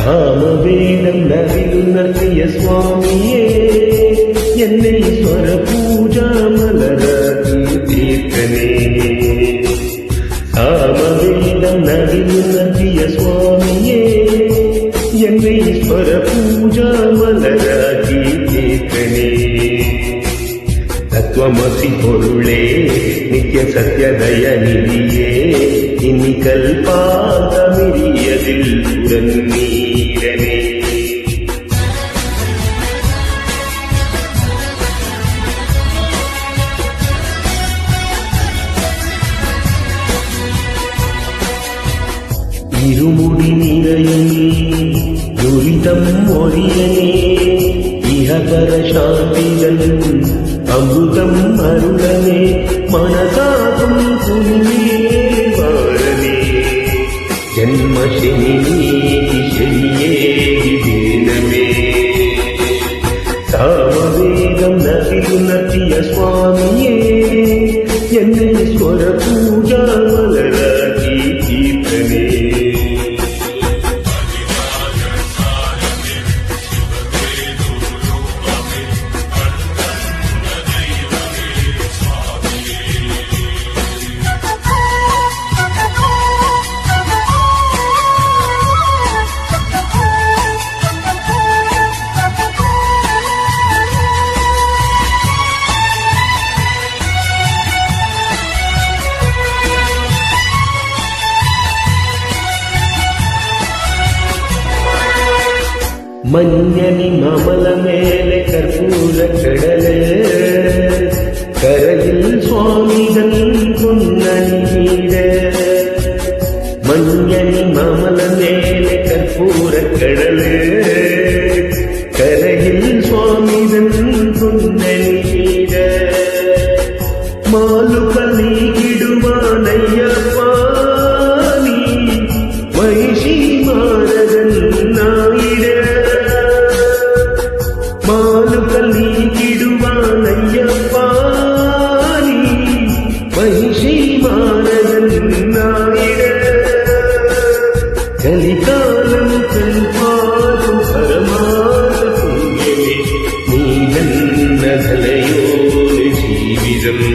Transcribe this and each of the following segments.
சாமவேதம் நவிலுணர்த்திய சுவாமியே என்னை ஸ்வர பூஜா மலராகி தீர்த்தனே. சாமவேதம் நவிலுணர்த்திய சுவாமியே என்னை ஸ்வர பூஜா மலராகி தீர்த்தனே. தத்துவமசி பொருளே நித்ய சத்யதய நிதியே இனி கல்பாந்தமிரியதில் உடனீரனே. இருமுடி நிறையனே துரிதம் ஒழியனே இஹபர சாந்திதன் அமுதம் அருளனே மனதாகும் துணியே வாழனே. ஜன்மசினி நீதி செழியே விதேனமே. சாமவேதம் நவிலுணர்த்திய சுவாமியே என்னை ஸ்வர பூஜா மலராகி தீர்த்தனே. மஞ்சனி மமல மேலே கற்பூர கடலே கரையில் சுவாமிகள் பொன்னீர. மஞ்சனி மமல மேலே கற்பூர கடலே கரையில் சுவாமிகள் பொன்னீர. மாலுகள் நீடுவானையப்பா நீ மகிஷி மாரதன் நாயிட. மாலுகள் நீடுவானையப்பா நீ மகிஷி மாரதன் நாயிட. கலிகாலம் கல்பாதும் பரமாத புண்ணியமே நீ நன்னதலையோடு ஜீவிதம்.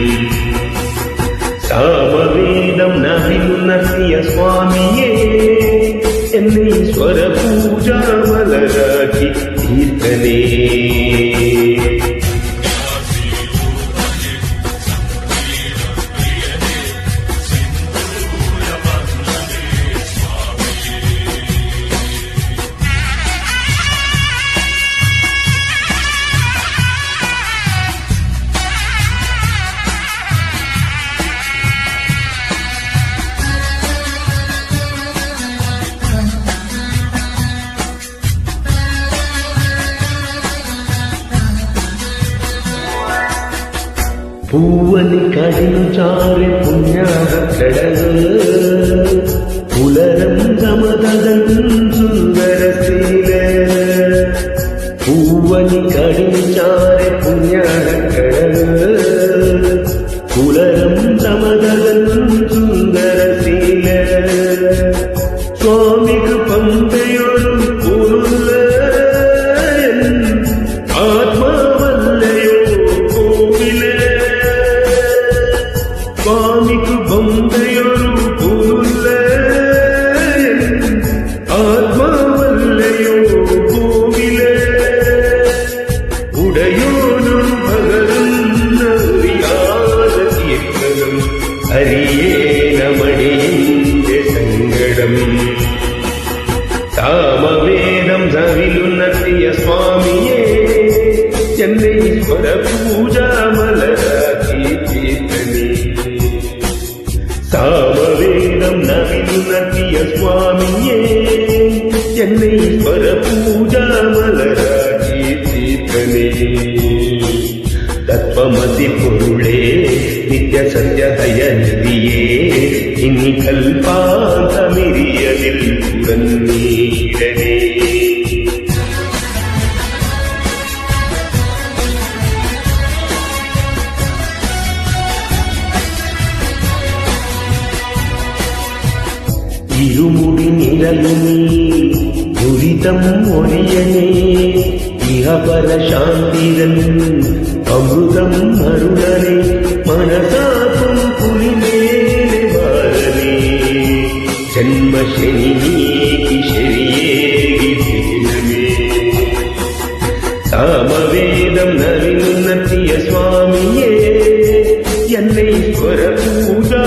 சாமவேதம் நவிலுணர்த்திய சுவாமியே என்னை ஸ்வர பூஜா மலராகி தீர்த்தனே. பூவನಿ ಕಡಿಲು ಚಾರೆ ಪುಣ್ಯಾದ ಕಡಲು ಪುಲರಂ ಸಮದದಂ ಸುಂದರ ಶೀಲ. பூவನಿ ಕಡಿಲು ಚಾರೆ ಪುಣ್ಯಾದ ಕಡಲು ಪುಲರಂ ಸಮದದಂ ಸುಂದರ ಶೀಲ. ಸ್ವಾಮಿಗೆ ಪಂಪೆಯೊಳು ಪುರುಲ್ಲ ಆತ್ಮವಲ್ಲಯೋ ಕೋವಿಲ. ಸ್ವಾಮಿಗೂ ಬೊಂಬೆಯೊಳು ಪುರುಲ್ಲ ಆತ್ಮವಲ್ಲಯೋ ಕೋವಿಲ. ಉಡೆಯೋನು ಭಗವನ್ನರಿಯಾದ ಕೀರ್ತನಂ ಹರಿಯೇನ ಮಣಿಯಿಂದೆ ಸಂಗಡಂ. சாமவேதம் நவிலுணர்த்திய சுவாமியே என்னை ஸ்வர பூஜா மலராகி தீர்த்தனே. சாமவேதம் நவிலுணர்த்திய சுவாமியே என்னை ஸ்வர பூஜா மலராகி தீர்த்தனே. தத்வமசி பொருளே நித்ய சத்யதய நிதியே இனி கல்பாந்தமிரியதில் உடனீரனே. இருமுடி நிழலுமே துரிதம் ஒழியனே இகபர சாந்திரன் அமுதம் அருளனே மனசாக்கும் புலிமேலே வாரனே ஜன்ம சனி நீக்கி ശരിയേകി திகழவே சாமவேதம் நவிநத்திய சுவாமியே என்னை ஸ்வர பூஜா